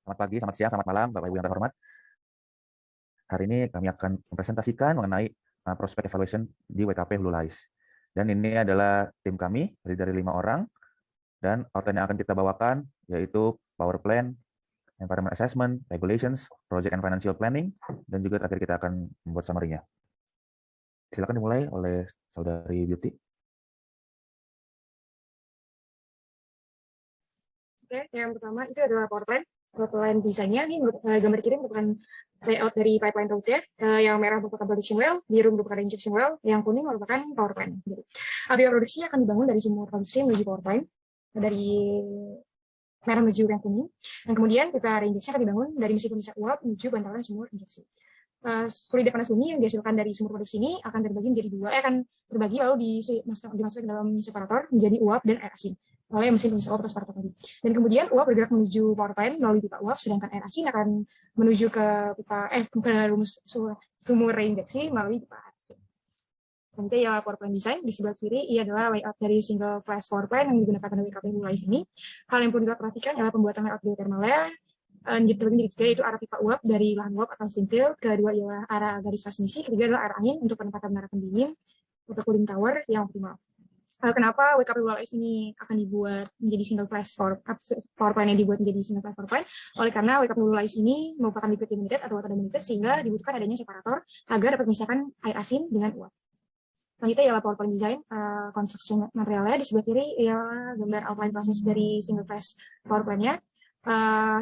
Selamat pagi, selamat siang, selamat malam, Bapak Ibu yang terhormat. Hari ini kami akan mempresentasikan mengenai prospek evaluation di WKP Blue Lies. Dan ini adalah tim kami, dari 5 orang, dan outline yang akan kita bawakan yaitu Power Plan, Environment Assessment, Regulations, Project and Financial Planning, dan juga terakhir kita akan membuat summary-nya. Silakan dimulai oleh Saudari Beauty. Oke, yang pertama itu adalah power plan. Power plan desainnya ini gambar kiri merupakan layout dari pipeline route-nya. Yang merah merupakan production well, biru merupakan injection well, yang kuning merupakan power plan. Biaya produksi akan dibangun dari sumur produksi menuju power plan, dari merah menuju yang kuning. Dan kemudian pipa reinjeksi akan dibangun dari mesin pemisah uap menuju bantalan sumur injeksi. Fluida panas bumi yang dihasilkan dari sumur produksi ini akan terbagi menjadi dua, akan terbagi lalu dimasukkan ke dalam separator menjadi uap dan air asin oleh mesin pemisah uap atau separator tadi. Dan kemudian uap bergerak menuju power plant melalui pipa uap, sedangkan air asin akan menuju ke sumur reinjeksi melalui pipa air asin. Selanjutnya ya power plant design. Di sebelah kiri ia adalah layout dari single flash power plant yang digunakan pada WKP mulai sini. Hal yang perlu diperhatikan adalah pembuatan layout geothermalnya. Terbagi ketiga yaitu arah pipa uap dari lahan uap atau steam field, kedua ialah arah garis transmisi, ketiga adalah arah angin untuk penempatan menara pendingin atau cooling tower yang optimal. Kenapa WKP Blue Lies ini akan dibuat menjadi single flash power plant yang dibuat menjadi single flash power plant? Oleh karena WKP Blue Lies ini merupakan liquid limited atau water limited, sehingga dibutuhkan adanya separator agar dapat memisahkan air asin dengan uap. Selanjutnya ialah power plant design, construction materialnya. Di sebelah kiri ialah gambar outline proses dari single flash power plant-nya.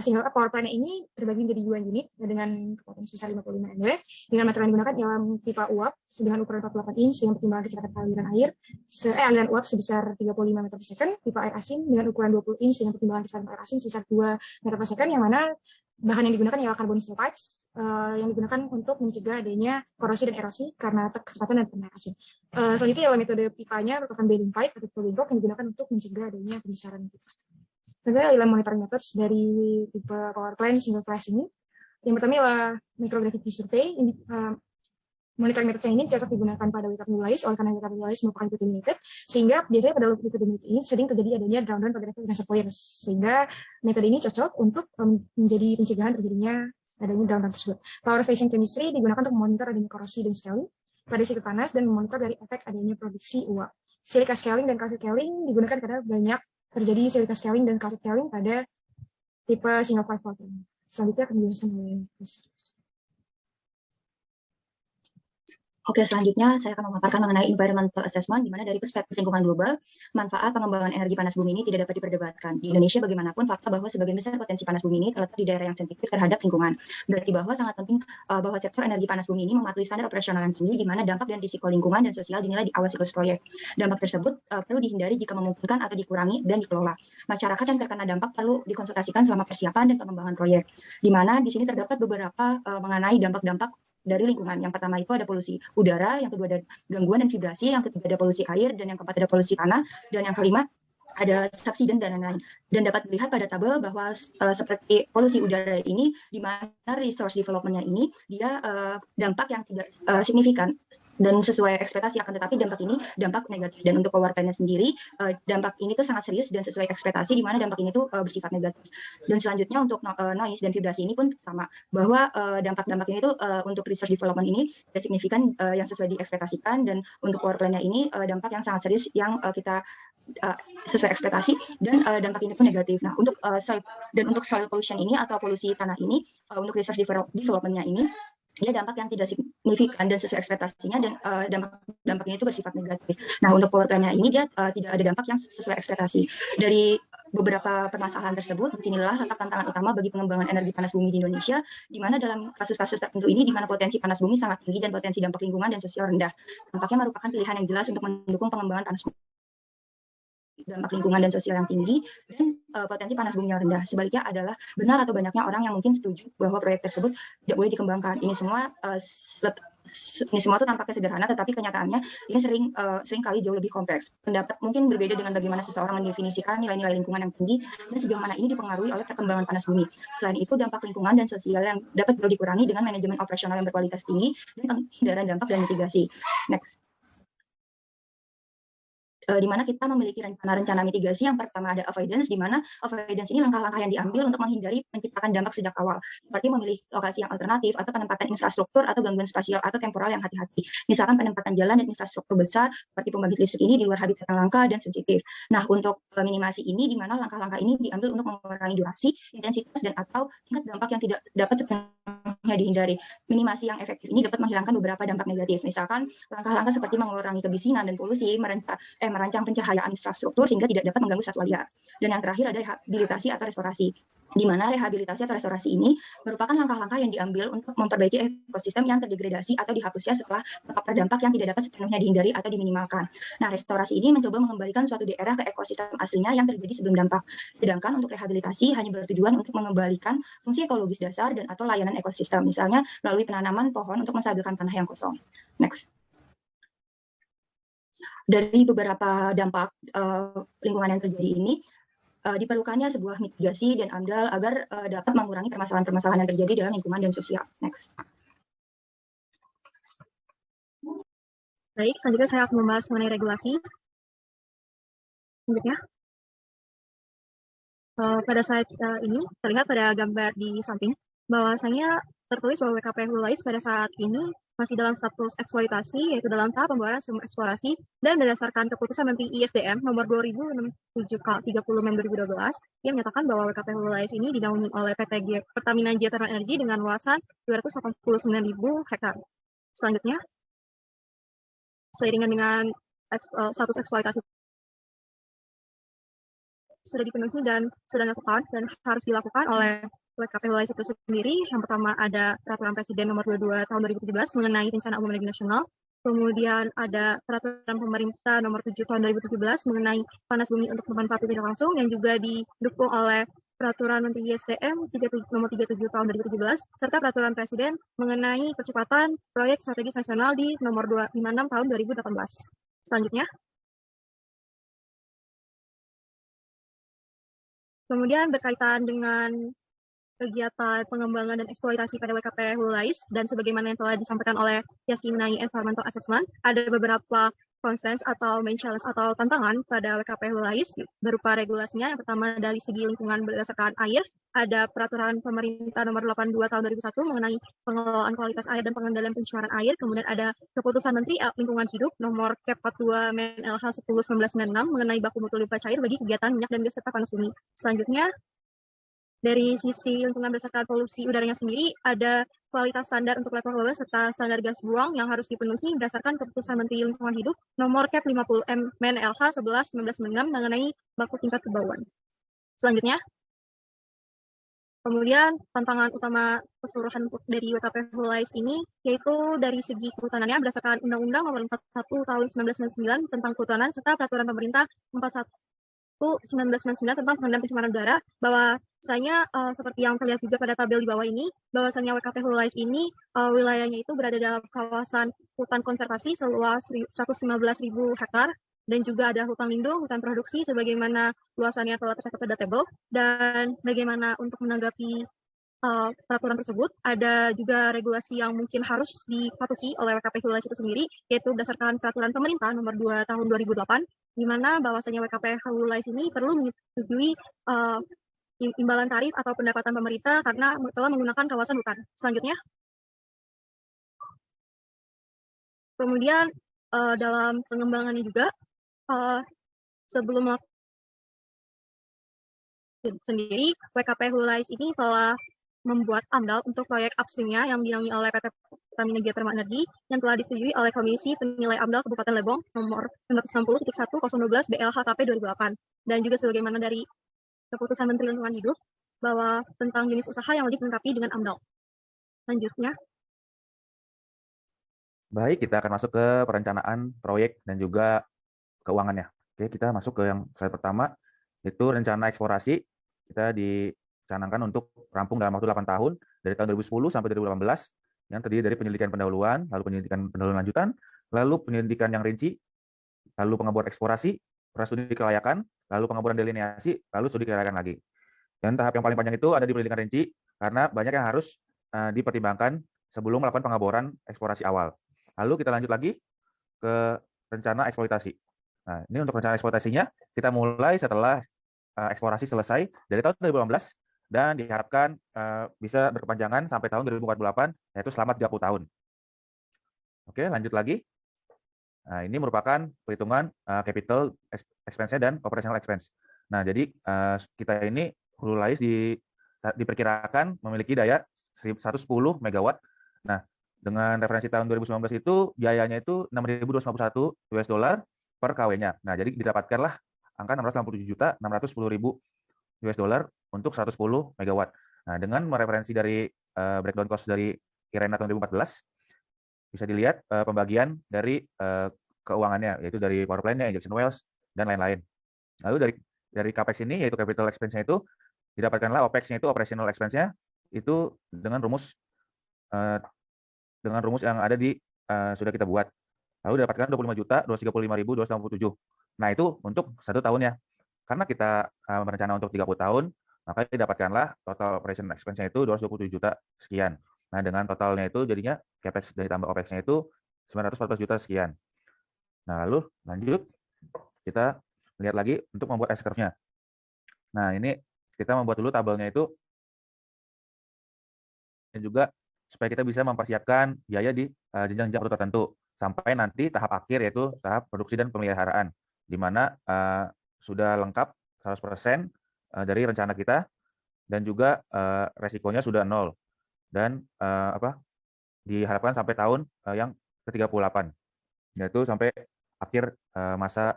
Single power plant ini terbagi menjadi 2 unit dengan kekuatan sebesar 55 MW. Dengan material yang digunakan ialah pipa uap dengan ukuran 48 inch dengan pertimbangan kecepatan aliran aliran uap sebesar 35 meter per second. Pipa air asin dengan ukuran 20 inch dengan pertimbangan kecepatan air asin sebesar 2 meter per second, yang mana bahan yang digunakan ialah carbon steel pipes yang digunakan untuk mencegah adanya korosi dan erosi karena kecepatan dan air asin. Selanjutnya ialah metode pipanya merupakan baling pipe atau flow block yang digunakan untuk mencegah adanya pembesaran pipa. Sebenarnya ialah monitoring methods dari tipe power plant single flash ini. Yang pertama ialah microgravity survey. Monitoring methods ini cocok digunakan pada WKP Blue Lies, oleh karena WKP Blue Lies merupakan liquid limited, sehingga biasanya pada liquid limited ini sering terjadi adanya drawdown pada reservoirs, sehingga metode ini cocok untuk menjadi pencegahan terjadinya adanya drawdown tersebut. Power station chemistry digunakan untuk memonitor adanya korosi dan scaling pada situ panas dan memonitor dari efek adanya produksi uap. Silica scaling dan calcium scaling digunakan karena banyak terjadi silica scaling dan calcium scaling pada tipe single flash power plant. Selanjutnya akan dijelaskan oleh Chris. Oke, selanjutnya saya akan memaparkan mengenai environmental assessment, di mana dari perspektif lingkungan global, manfaat pengembangan energi panas bumi ini tidak dapat diperdebatkan. Di Indonesia bagaimanapun, fakta bahwa sebagian besar potensi panas bumi ini terletak di daerah yang sensitif terhadap lingkungan. Berarti bahwa sangat penting bahwa sektor energi panas bumi ini mematuhi standar operasional yang tinggi, di mana dampak dan risiko lingkungan dan sosial dinilai di awal siklus proyek. Dampak tersebut perlu dihindari jika memungkinkan atau dikurangi dan dikelola. Masyarakat yang terkena dampak perlu dikonsultasikan selama persiapan dan pengembangan proyek. Di mana di sini terdapat beberapa mengenai dampak-dampak dari lingkungan. Yang pertama itu ada polusi udara, yang kedua ada gangguan dan vibrasi, yang ketiga ada polusi air, dan yang keempat ada polusi tanah, dan yang kelima ada subsiden dan lain-lain. Dan dapat dilihat pada tabel bahwa seperti polusi udara ini, di mana resource development-nya ini, dia dampak yang tidak signifikan dan sesuai ekspektasi, akan tetapi dampak ini dampak negatif. Dan untuk power plant-nya sendiri, dampak ini tuh sangat serius dan sesuai ekspektasi, di mana dampak ini tuh bersifat negatif. Dan selanjutnya untuk noise dan vibrasi ini pun sama, bahwa dampak-dampak ini tuh untuk research development ini tidak signifikan yang sesuai diekspektasikan, dan untuk power plant-nya ini dampak yang sangat serius yang kita sesuai ekspektasi, dan dampak ini pun negatif. Nah, untuk soil pollution ini atau polusi tanah ini, untuk research development-nya ini, dia dampak yang tidak signifikan dan sesuai ekspektasinya, dan dampaknya itu bersifat negatif. Nah, untuk power plant-nya ini dia tidak ada dampak yang sesuai ekspektasi. Dari beberapa permasalahan tersebut, disinilah letak tantangan utama bagi pengembangan energi panas bumi di Indonesia, di mana dalam kasus-kasus tertentu ini, di mana potensi panas bumi sangat tinggi dan potensi dampak lingkungan dan sosial rendah. Dampaknya merupakan pilihan yang jelas untuk mendukung pengembangan panas bumi, dampak lingkungan dan sosial yang tinggi, dan potensi panas bumi yang rendah. Sebaliknya adalah benar atau banyaknya orang yang mungkin setuju bahwa proyek tersebut tidak boleh dikembangkan. Ini semua tuh tampaknya sederhana, tetapi kenyataannya ini sering kali jauh lebih kompleks. Pendapat mungkin berbeda dengan bagaimana seseorang mendefinisikan nilai-nilai lingkungan yang tinggi dan sejauh mana ini dipengaruhi oleh perkembangan panas bumi. Selain itu, dampak lingkungan dan sosial yang dapat dikurangi dengan manajemen operasional yang berkualitas tinggi dan penghindaran dampak dan mitigasi. Next. di mana kita memiliki rencana-rencana mitigasi. Yang pertama ada avoidance, di mana avoidance ini langkah-langkah yang diambil untuk menghindari menciptakan dampak sejak awal, seperti memilih lokasi yang alternatif atau penempatan infrastruktur atau gangguan spasial atau temporal yang hati-hati. Misalkan penempatan jalan dan infrastruktur besar seperti pembangkit listrik ini di luar habitat yang langka dan sensitif. Nah, untuk minimasi ini, di mana langkah-langkah ini diambil untuk mengurangi durasi, intensitas, dan atau tingkat dampak yang tidak dapat sepenuhnya dihindari. Minimasi yang efektif ini dapat menghilangkan beberapa dampak negatif. Misalkan langkah-langkah seperti mengurangi kebisingan dan polusi, merancang pencahayaan infrastruktur sehingga tidak dapat mengganggu satwa liar. Dan yang terakhir ada rehabilitasi atau restorasi, di mana rehabilitasi atau restorasi ini merupakan langkah-langkah yang diambil untuk memperbaiki ekosistem yang terdegradasi atau dihapusnya setelah terpapar dampak yang tidak dapat sepenuhnya dihindari atau diminimalkan. Nah, restorasi ini mencoba mengembalikan suatu daerah ke ekosistem aslinya yang terjadi sebelum dampak. Sedangkan untuk rehabilitasi hanya bertujuan untuk mengembalikan fungsi ekologis dasar dan atau layanan ekosistem, misalnya melalui penanaman pohon untuk menstabilkan tanah yang kosong. Next. Dari beberapa dampak lingkungan yang terjadi ini, diperlukannya sebuah mitigasi dan AMDAL agar dapat mengurangi permasalahan-permasalahan yang terjadi dalam lingkungan dan sosial. Next. Baik, selanjutnya saya akan membahas mengenai regulasi. Selanjutnya, pada saat ini terlihat pada gambar di samping bahwasanya tertulis bahwa WKP Hulu pada saat ini masih dalam status eksploitasi, yaitu dalam tahap pembayaran sumber eksplorasi, dan berdasarkan keputusan Menteri ISDM nomor 2067/30 yang menyatakan bahwa WKP Hulu ini dinaungi oleh PT Pertamina Geothermal Energy dengan luasan 289.000 hektar. Selanjutnya, seiringan dengan status eksploitasi sudah dipenuhi dan sedang dilakukan dan harus dilakukan oleh WKP Hulu itu sendiri. Yang pertama ada Peraturan Presiden nomor 22 tahun 2017 mengenai Rencana Umum Energi Nasional. Kemudian ada Peraturan Pemerintah nomor 7 tahun 2017 mengenai panas bumi untuk pemanfaatan tidak langsung yang juga didukung oleh Peraturan Menteri ISDM nomor 37 tahun 2017 serta Peraturan Presiden mengenai percepatan proyek strategis nasional di nomor 256 tahun 2018. Selanjutnya, kemudian berkaitan dengan kegiatan pengembangan dan eksploitasi pada WKP Hulu dan sebagaimana yang telah disampaikan oleh Yaski mengenai environmental assessment, ada beberapa constraints atau main challenge atau tantangan pada WKP Hulu berupa regulasinya. Yang pertama dari segi lingkungan berdasarkan air, ada Peraturan Pemerintah nomor 82 tahun 2001 mengenai pengelolaan kualitas air dan pengendalian pencemaran air. Kemudian ada Keputusan Menteri Lingkungan Hidup nomor Kep 42 MNLH 10/1996 mengenai baku mutu limbah cair bagi kegiatan minyak dan gas serta panas bumi. Selanjutnya, dari sisi lingkungan berdasarkan polusi udaranya sendiri, ada kualitas standar untuk level hulu serta standar gas buang yang harus dipenuhi berdasarkan Keputusan Menteri Lingkungan Hidup nomor Kep 50 MNLH 11/1996 mengenai baku tingkat kebauan. Selanjutnya, kemudian tantangan utama keseluruhan dari WKP Hulu ini yaitu dari segi kehutanannya berdasarkan Undang-Undang nomor 41 tahun 1999 tentang kehutanan serta Peraturan Pemerintah 41/1999 tentang pengendalian pencemaran udara, bahwasanya seperti yang terlihat juga pada tabel di bawah ini, bahwasanya WKP Hulu ini wilayahnya itu berada dalam kawasan hutan konservasi seluas 115.000 hektar dan juga ada hutan lindung, hutan produksi sebagaimana luasannya telah tercatat pada tabel. Dan bagaimana untuk menanggapi peraturan tersebut, ada juga regulasi yang mungkin harus dipatuhi oleh WKP Hulu itu sendiri, yaitu berdasarkan Peraturan Pemerintah nomor 2 tahun 2008, di mana bahwasanya WKP Hulu ini perlu menyetujui imbalan tarif atau pendapatan pemerintah karena telah menggunakan kawasan hutan. Selanjutnya, kemudian dalam pengembangannya juga sebelum sendiri WKP Hulu ini telah membuat AMDAL untuk proyek upstreamnya yang dinaungi oleh PT Pertamina Geothermal Energy yang telah disetujui oleh Komisi Penilai AMDAL Kabupaten Lebong nomor 960.1/012 BLHKP 2008 dan juga sebagaimana dari Keputusan Menteri Lingkungan Hidup bahwa tentang jenis usaha yang wajib dilengkapi dengan AMDAL. Selanjutnya, Baik, kita akan masuk ke perencanaan proyek dan juga keuangannya. Oke, kita masuk ke yang slide pertama, yaitu rencana eksplorasi. Kita dicanangkan untuk rampung dalam waktu 8 tahun, dari tahun 2010 sampai 2018, yang terdiri dari penyelidikan pendahuluan, lalu penyelidikan pendahuluan lanjutan, lalu penyelidikan yang rinci, lalu pengeboran eksplorasi, prastudi kelayakan, lalu pengeboran delineasi, lalu studi kelayakan lagi. Dan tahap yang paling panjang itu ada di penyelidikan rinci, karena banyak yang harus dipertimbangkan sebelum melakukan pengeboran eksplorasi awal. Lalu kita lanjut lagi ke rencana eksploitasi. Nah, ini untuk rencana eksploitasinya kita mulai setelah eksplorasi selesai dari tahun 2018 dan diharapkan bisa berkepanjangan sampai tahun 2048, yaitu selama 30 tahun. Oke, lanjut lagi. Nah, ini merupakan perhitungan capital expense dan operational expense. Nah, jadi kita ini Hulu Lais diperkirakan memiliki daya 110 megawatt. Nah, dengan referensi tahun 2019 itu biayanya itu 6.251 US dollar per KW-nya. Nah, jadi didapatkanlah angka 687.610.000 US dollar untuk 110 megawatt. Nah, dengan mereferensi dari breakdown cost dari IRENA tahun 2014, bisa dilihat pembagian dari keuangannya, yaitu dari power plant-nya, injection wells, dan lain-lain. Lalu dari CAPEX ini, yaitu capital expense-nya itu, didapatkanlah OPEX-nya itu, operational expense-nya, itu dengan rumus yang ada di sudah kita buat. Lalu didapatkan 25.235.267. Nah, itu untuk 1 tahunnya. Karena kita berencana untuk 30 tahun, maka didapatkanlah total operation expense-nya itu 227 juta sekian. Nah, dengan totalnya itu jadinya CAPEX dari tambah OPEX-nya itu 914 juta sekian. Nah, lalu lanjut kita lihat lagi untuk membuat S-curve-nya. Nah, ini kita membuat dulu tabelnya itu, dan juga supaya kita bisa mempersiapkan biaya di jenjang waktu tertentu sampai nanti tahap akhir, yaitu tahap produksi dan pemeliharaan, di mana sudah lengkap 100% dari rencana kita, dan juga resikonya sudah 0, dan diharapkan sampai tahun yang ke-38, yaitu sampai akhir masa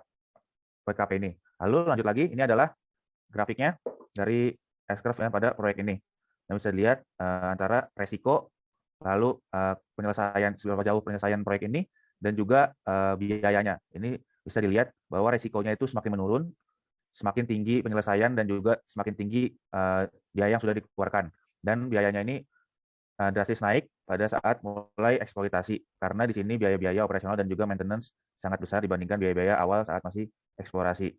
WKP ini. Lalu lanjut lagi, ini adalah grafiknya dari S-curve pada proyek ini. Yang bisa dilihat antara resiko, lalu penyelesaian, seberapa jauh penyelesaian proyek ini, dan juga biayanya. Ini bisa dilihat bahwa resikonya itu semakin menurun, semakin tinggi penyelesaian, dan juga semakin tinggi biaya yang sudah dikeluarkan. Dan biayanya ini drastis naik pada saat mulai eksploitasi, karena di sini biaya-biaya operasional dan juga maintenance sangat besar dibandingkan biaya-biaya awal saat masih eksplorasi.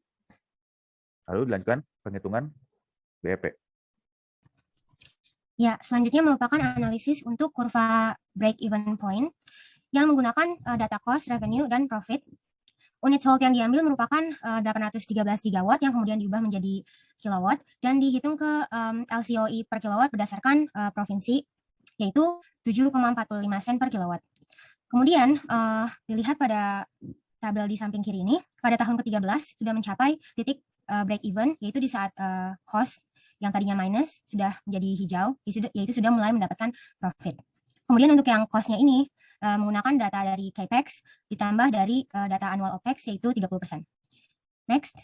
Lalu dilanjutkan penghitungan BEP. Ya, selanjutnya merupakan analisis untuk kurva break-even point yang menggunakan data cost, revenue, dan profit. Unit sold yang diambil merupakan 813 gigawatt yang kemudian diubah menjadi kilowatt dan dihitung ke LCOE per kilowatt berdasarkan provinsi, yaitu 7,45 sen per kilowatt. Kemudian dilihat pada tabel di samping kiri ini, pada tahun ke-13 sudah mencapai titik break-even, yaitu di saat cost yang tadinya minus sudah menjadi hijau, yaitu sudah mulai mendapatkan profit. Kemudian untuk yang cost-nya ini menggunakan data dari CAPEX ditambah dari data annual OPEX, yaitu 30%. Next.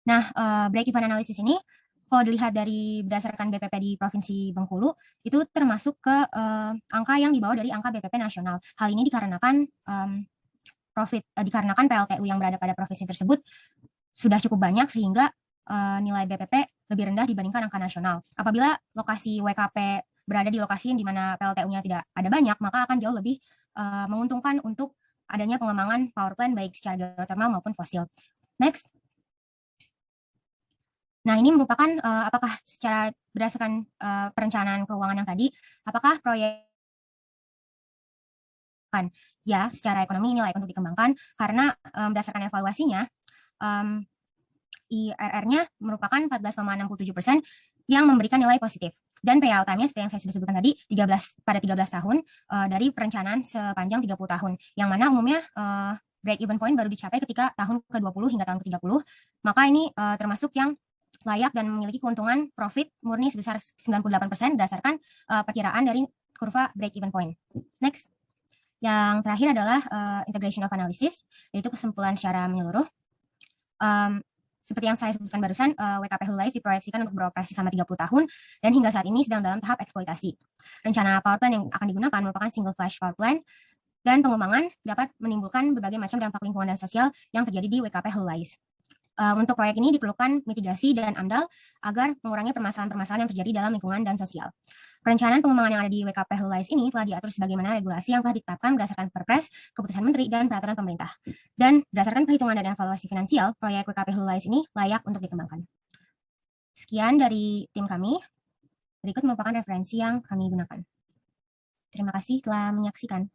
Nah, break-even analysis ini, kalau dilihat dari berdasarkan BPP di Provinsi Bengkulu, itu termasuk ke angka yang dibawa dari angka BPP nasional. Hal ini dikarenakan dikarenakan PLTU yang berada pada provinsi tersebut sudah cukup banyak sehingga nilai BPP lebih rendah dibandingkan angka nasional. Apabila lokasi WKP berada di lokasi di mana PLTU-nya tidak ada banyak, maka akan jauh lebih menguntungkan untuk adanya pengembangan power plant baik secara geothermal maupun fosil. Next. Nah, ini merupakan apakah secara berdasarkan perencanaan keuangan yang tadi, apakah proyek ya secara ekonomi ini layak untuk dikembangkan karena berdasarkan evaluasinya IRR-nya merupakan 14,67% yang memberikan nilai positif. Dan payout time-nya seperti yang saya sudah sebutkan tadi, pada 13 tahun dari perencanaan sepanjang 30 tahun. Yang mana umumnya break-even point baru dicapai ketika tahun ke-20 hingga tahun ke-30. Maka ini termasuk yang layak dan memiliki keuntungan profit murni sebesar 98% berdasarkan perkiraan dari kurva break-even point. Next. Yang terakhir adalah integration of analysis, yaitu kesimpulan secara menyeluruh. Seperti yang saya sebutkan barusan, WKP Hulu Lais diproyeksikan untuk beroperasi selama 30 tahun dan hingga saat ini sedang dalam tahap eksploitasi. Rencana power plant yang akan digunakan merupakan single flash power plant dan pengembangan dapat menimbulkan berbagai macam dampak lingkungan dan sosial yang terjadi di WKP Hulu Lais. Untuk proyek ini diperlukan mitigasi dan AMDAL agar mengurangi permasalahan-permasalahan yang terjadi dalam lingkungan dan sosial. Perencanaan pengembangan yang ada di WKP Hulu Lais ini telah diatur sebagaimana regulasi yang telah ditetapkan berdasarkan Perpres, keputusan Menteri, dan peraturan pemerintah. Dan berdasarkan perhitungan dan evaluasi finansial, proyek WKP Hulu Lais ini layak untuk dikembangkan. Sekian dari tim kami. Berikut merupakan referensi yang kami gunakan. Terima kasih telah menyaksikan.